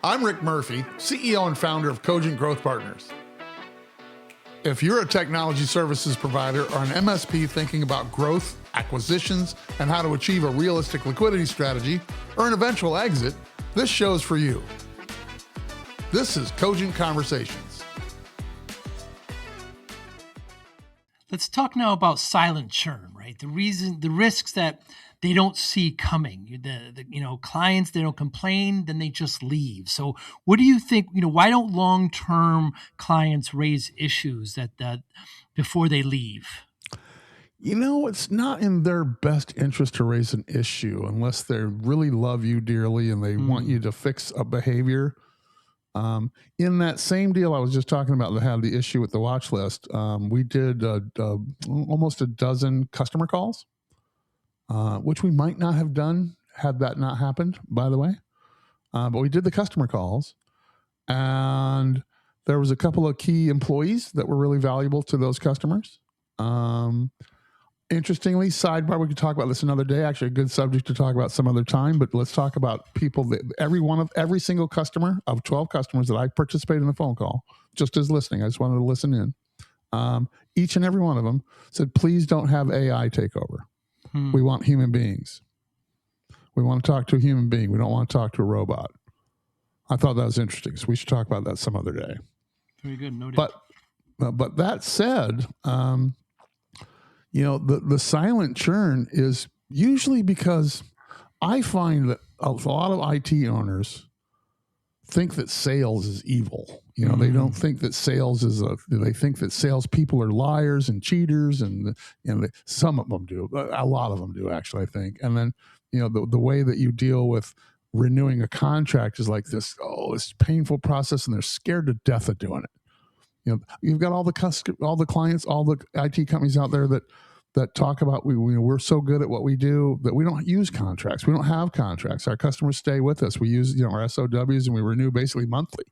I'm Rick Murphy, CEO and founder of Cogent Growth Partners. If you're a technology services provider or an MSP thinking about growth, acquisitions, and how to achieve a realistic liquidity strategy or an eventual exit, this show's for you. This is Cogent Conversations. Let's talk now about silent churn, right? The risks that they don't see coming. The clients, they don't complain, then they just leave. So what do you think, why don't long-term clients raise issues that before they leave? It's not in their best interest to raise an issue unless they really love you dearly and they want you to fix a behavior. In that same deal I was just talking about that had the issue with the watch list, we did almost a dozen customer calls, which we might not have done had that not happened, by the way. But we did the customer calls, and there was a couple of key employees that were really valuable to those customers. Interestingly, sidebar, we could talk about this another day, actually a good subject to talk about some other time, but let's talk about people that every single customer of 12 customers that I participated in the phone call, just as listening, I just wanted to listen in. Each and every one of them said, please don't have AI take over. We want human beings. We want to talk to a human being. We don't want to talk to a robot. I thought that was interesting. So we should talk about that some other day. Very good. Noted. But that said, the silent churn is usually because I find that a lot of IT owners think that sales is evil. They don't think that sales is they think that salespeople are liars and cheaters, and some of them do. A lot of them do, actually, I think. And then, the way that you deal with renewing a contract is like this painful process, and they're scared to death of doing it. You've got all the clients, all the IT companies out there that talk about we're so good at what we do that we don't use contracts. We don't have contracts. Our customers stay with us. We use our SOWs, and we renew basically monthly.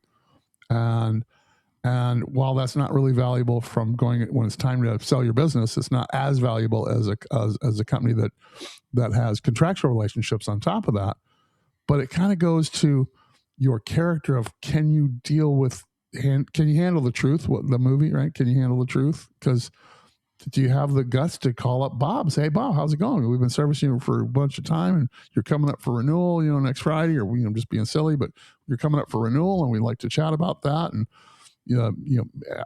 And while that's not really valuable from going when it's time to sell your business, it's not as valuable as a company that has contractual relationships on top of that. But it kind of goes to your character of can you handle the truth? What the movie, right? Can you handle the truth? Because do you have the guts to call up Bob, say, hey, Bob, how's it going? We've been servicing you for a bunch of time, and you're coming up for renewal, next Friday, or just being silly, but you're coming up for renewal, and we'd like to chat about that. And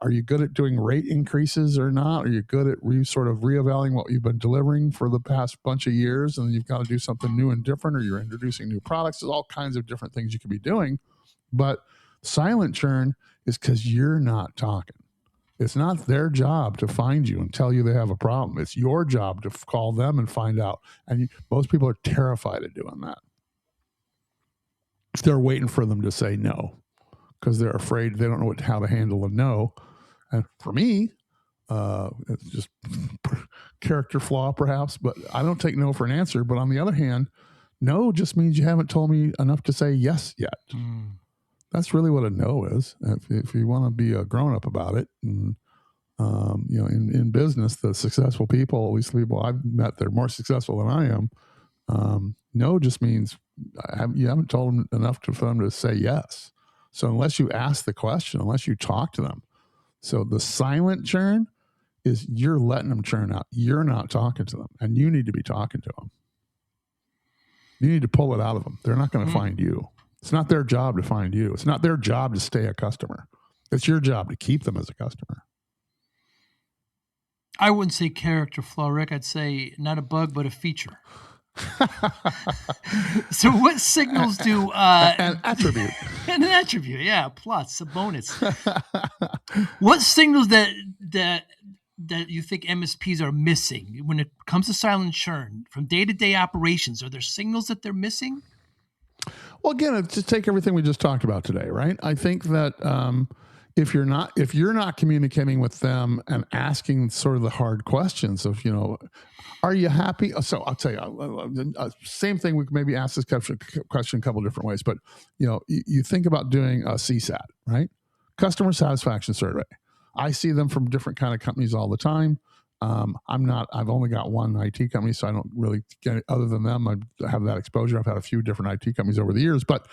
are you good at doing rate increases or not? Are you good at sort of reevaluating what you've been delivering for the past bunch of years, and you've got to do something new and different, or you're introducing new products? There's all kinds of different things you could be doing, but silent churn is because you're not talking. It's not their job to find you and tell you they have a problem. It's your job to call them and find out. And most people are terrified of doing that. They're waiting for them to say no because they're afraid they don't know how to handle a no. And for me, it's just character flaw perhaps, but I don't take no for an answer. But on the other hand, no just means you haven't told me enough to say yes yet. That's really what a no is. If you want to be a grown-up about it, and in business, the successful people, at least the people I've met, they're more successful than I am. No just means you haven't told them enough for them to say yes. So unless you ask the question, unless you talk to them, so the silent churn is you're letting them churn out. You're not talking to them, and you need to be talking to them. You need to pull it out of them. They're not going to find you. It's not their job to find you. It's not their job to stay a customer. It's your job to keep them as a customer. I wouldn't say character flaw, Rick. I'd say not a bug, but a feature. So what signals do... an attribute. An attribute, yeah, plus, a bonus. What signals that you think MSPs are missing when it comes to silent churn from day-to-day operations? Are there signals that they're missing? Well, again, just take everything we just talked about today, right? I think that if you're not communicating with them and asking sort of the hard questions of, are you happy? So I'll tell you, same thing. We could maybe ask this question a couple different ways, but you think about doing a CSAT, right? Customer satisfaction survey. I see them from different kind of companies all the time. I've only got one IT company, so I don't really get it. Other than them, I have that exposure. I've had a few different IT companies over the years, but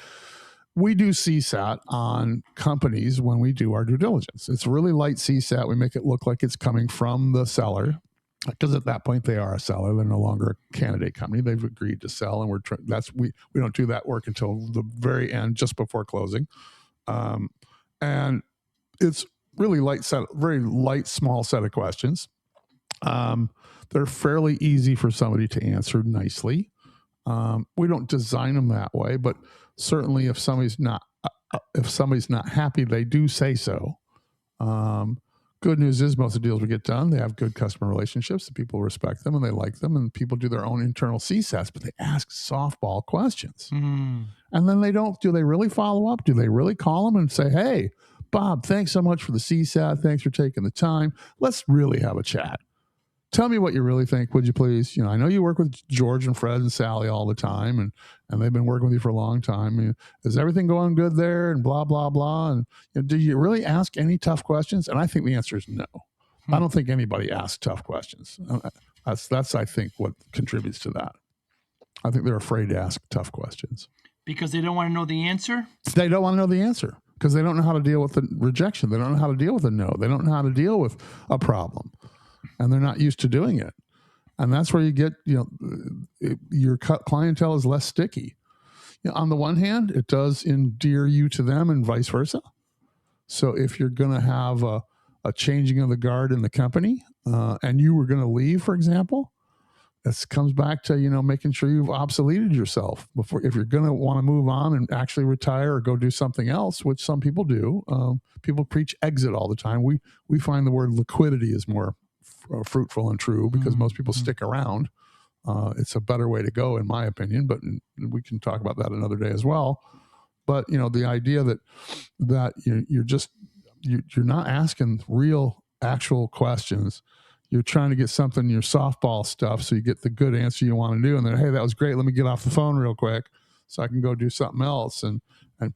we do CSAT on companies when we do our due diligence. It's really light CSAT. We make it look like it's coming from the seller, because at that point they are a seller. They're no longer a candidate company. They've agreed to sell, and we don't do that work until the very end, just before closing. And it's really very light, small set of questions. They're fairly easy for somebody to answer nicely. We don't design them that way, but certainly if somebody's not happy, they do say so. Good news is most of the deals we get done, they have good customer relationships. The people respect them and they like them, and people do their own internal CSATs, but they ask softball questions. And then do they really follow up? Do they really call them and say, hey, Bob, thanks so much for the CSAT. Thanks for taking the time. Let's really have a chat. Tell me what you really think, would you please? I know you work with George and Fred and Sally all the time, and they've been working with you for a long time. Is everything going good there? And blah, blah, blah. And do you really ask any tough questions? And I think the answer is no. I don't think anybody asks tough questions. That's I think, what contributes to that. I think they're afraid to ask tough questions. Because they don't want to know the answer? They don't want to know the answer because they don't know how to deal with the rejection. They don't know how to deal with a no. They don't know how to deal with a problem. And they're not used to doing it. And that's where you get, your clientele is less sticky. On the one hand, it does endear you to them and vice versa. So if you're going to have a changing of the guard in the company and you were going to leave, for example, this comes back to, making sure you've obsoleted yourself before, if you're going to want to move on and actually retire or go do something else, which some people do. People preach exit all the time. We find the word liquidity is more fruitful and true because most people stick around. It's a better way to go, in my opinion, but we can talk about that another day as well. But the idea that you're not asking real actual questions. You're trying to get something, your softball stuff, so you get the good answer you want to do, and then, hey, that was great, let me get off the phone real quick so I can go do something else. And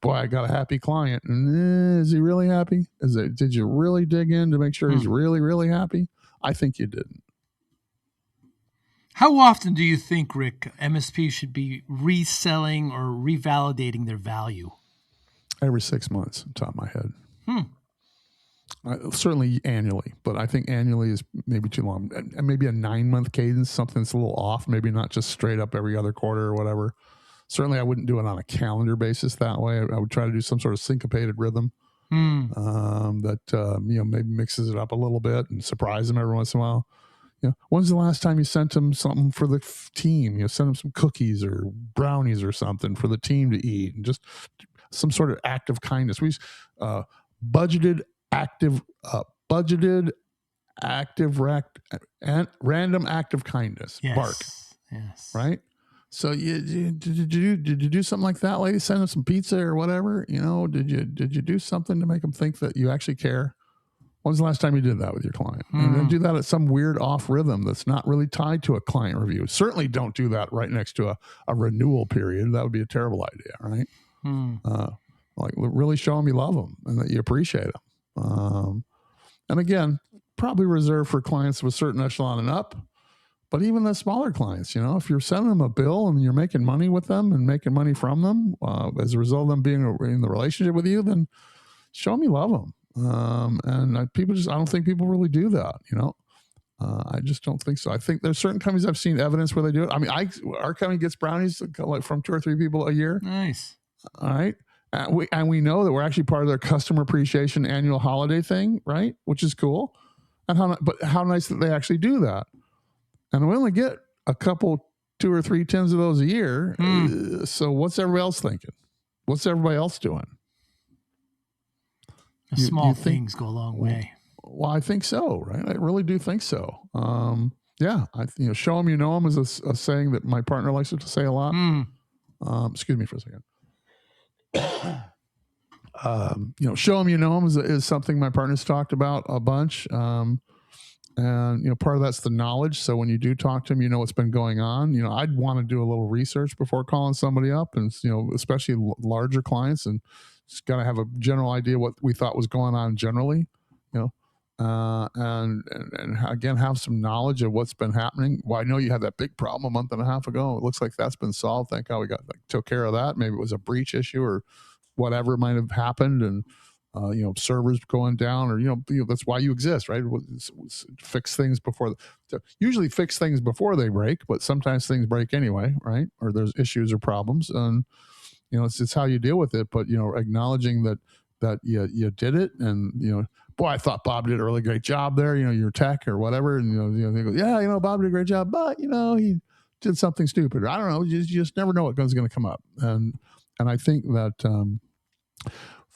boy, I got a happy client. And is he really happy? Did you really dig in to make sure he's really, really happy? I think you didn't. How often do you think, Rick, MSPs should be reselling or revalidating their value? Every 6 months, on top of my head. Certainly annually, but I think annually is maybe too long. And maybe a 9-month cadence, something that's a little off, maybe not just straight up every other quarter or whatever. Certainly I wouldn't do it on a calendar basis that way. I would try to do some sort of syncopated rhythm that maybe mixes it up a little bit and surprise them every once in a while. When's the last time you sent them something for the team? Send them some cookies or brownies or something for the team to eat, and just some sort of act of kindness. We budgeted random act of kindness. Yes. Bark. Yes. Right. So did you do something like that, lady? Send them some pizza or whatever. Did you do something to make them think that you actually care? When's the last time you did that with your client? And then do that at some weird off rhythm that's not really tied to a client review. Certainly don't do that right next to a renewal period. That would be a terrible idea, right? Like really show them you love them and that you appreciate them. And again, probably reserved for clients with certain echelon and up, but even the smaller clients, if you're sending them a bill and you're making money with them and making money from them as a result of them being in the relationship with you, then show them you love them. And I don't think people really do that. I just don't think so. I think there's certain companies I've seen evidence where they do it. I mean, our company gets brownies like from 2 or 3 people a year. Nice. All right. And we know that we're actually part of their customer appreciation annual holiday thing, right? Which is cool. But how nice that they actually do that. And we only get a couple, 2 or 3 tins of those a year. So what's everybody else thinking? What's everybody else doing? Small things go a long way. Well, I think so, right? I really do think so. Yeah. Show them you know them is a saying that my partner likes to say a lot. Excuse me for a second. Show them you know them is something my partner's talked about a bunch. And part of that's the knowledge. So when you do talk to them, you know what's been going on. I'd want to do a little research before calling somebody up, and especially larger clients, and just got to have a general idea what we thought was going on generally. And again, have some knowledge of what's been happening. Well, I know you had that big problem a month and a half ago. It looks like that's been solved. Thank God we took care of that. Maybe it was a breach issue or whatever might have happened, and servers going down, or that's why you exist, right? Fix things usually fix things before they break, but sometimes things break anyway, right? Or there's issues or problems, and it's how you deal with it. But acknowledging that you did it, and boy, I thought Bob did a really great job there. Your tech or whatever, and they go, yeah, Bob did a great job, but he did something stupid. Or, I don't know. You just never know what's going to come up, and I think that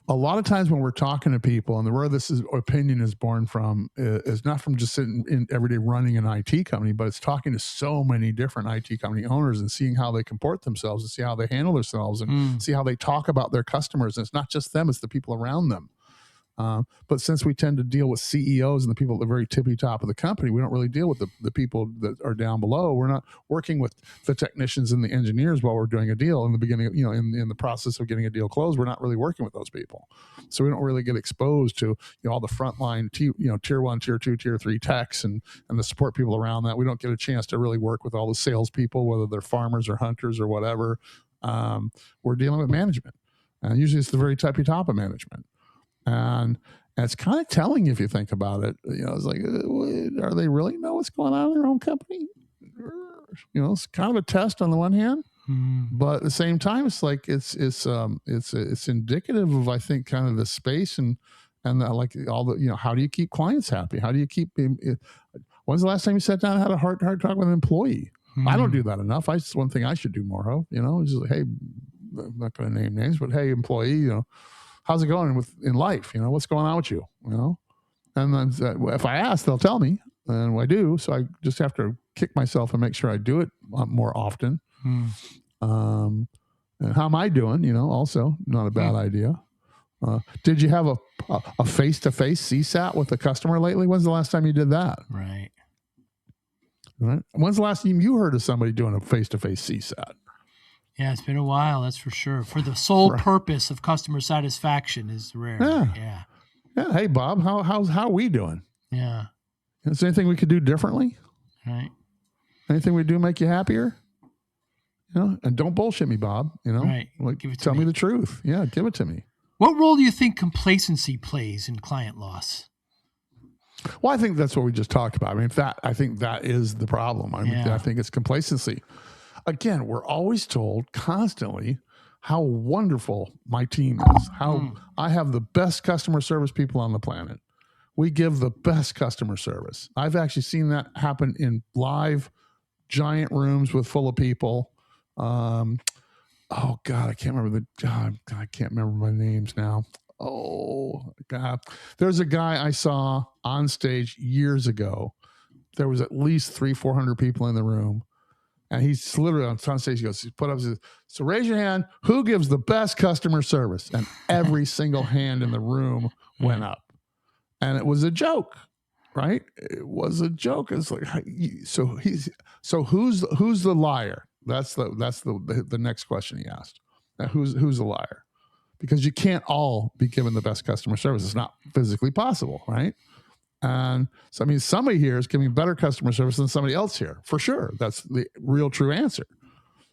a lot of times when we're talking to people, and where this opinion is born from is not from just sitting in every day running an IT company, but it's talking to so many different IT company owners and seeing how they comport themselves and see how they handle themselves and see how they talk about their customers. And it's not just them, it's the people around them. But since we tend to deal with CEOs and the people at the very tippy top of the company, we don't really deal with the people that are down below. We're not working with the technicians and the engineers while we're doing a deal in the beginning, in the process of getting a deal closed. We're not really working with those people. So we don't really get exposed to all the frontline, tier 1, tier 2, tier 3 techs and the support people around that. We don't get a chance to really work with all the salespeople, whether they're farmers or hunters or whatever. We're dealing with management. And usually it's the very tippy top of management. And it's kind of telling if you think about it. It's like, are they really know what's going on in their own company? It's kind of a test on the one hand, but at the same time, it's like it's indicative of, I think, kind of the space and like all the how do you keep clients happy? How do you keep? When's the last time you sat down and had a hard talk with an employee? I don't do that enough. It's one thing I should do more of. It's just like, hey, I'm not going to name names, but hey, employee, how's it going in life? What's going on with you? And then if I ask, they'll tell me, and I do. So I just have to kick myself and make sure I do it more often. And how am I doing? Also not a bad idea. Did you have a face-to-face CSAT with a customer lately? When's the last time you did that? Right. When's the last time you heard of somebody doing a face-to-face CSAT? Yeah, it's been a while, that's for sure. For the sole purpose of customer satisfaction is rare. Yeah. Hey, Bob, how are we doing? Yeah. Is there anything we could do differently? Right. Anything we do make you happier? And don't bullshit me, Bob. Right. Tell me the truth. Yeah, give it to me. What role do you think complacency plays in client loss? Well, I think that's what we just talked about. I think that is the problem. I think it's complacency. Again, we're always told constantly how wonderful my team is, how I have the best customer service people on the planet. We give the best customer service. I've actually seen that happen in live giant rooms full of people. Oh God, I can't remember I can't remember my names now. Oh God, there's a guy I saw on stage years ago. There was at least 300-400 people in the room. And he's literally on stage. He put up, so raise your hand. Who gives the best customer service? And every single hand in the room went up. And it was a joke, right? It was a joke. It's like, so who's the liar? That's the next question he asked. Now, who's the liar? Because you can't all be given the best customer service. It's not physically possible, right? And so, somebody here is giving better customer service than somebody else here, for sure. That's the real true answer.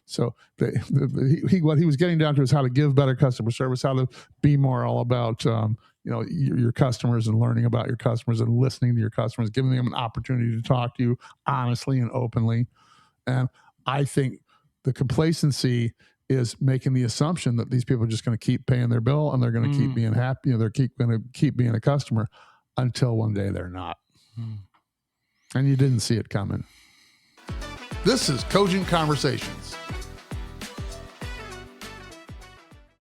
So what he was getting down to is how to give better customer service, how to be more all about, your customers and learning about your customers and listening to your customers, giving them an opportunity to talk to you honestly and openly. And I think the complacency is making the assumption that these people are just going to keep paying their bill and they're going to keep being happy. They're going to keep being a customer until one day they're not. And you didn't see it coming. This is Cogent Conversations.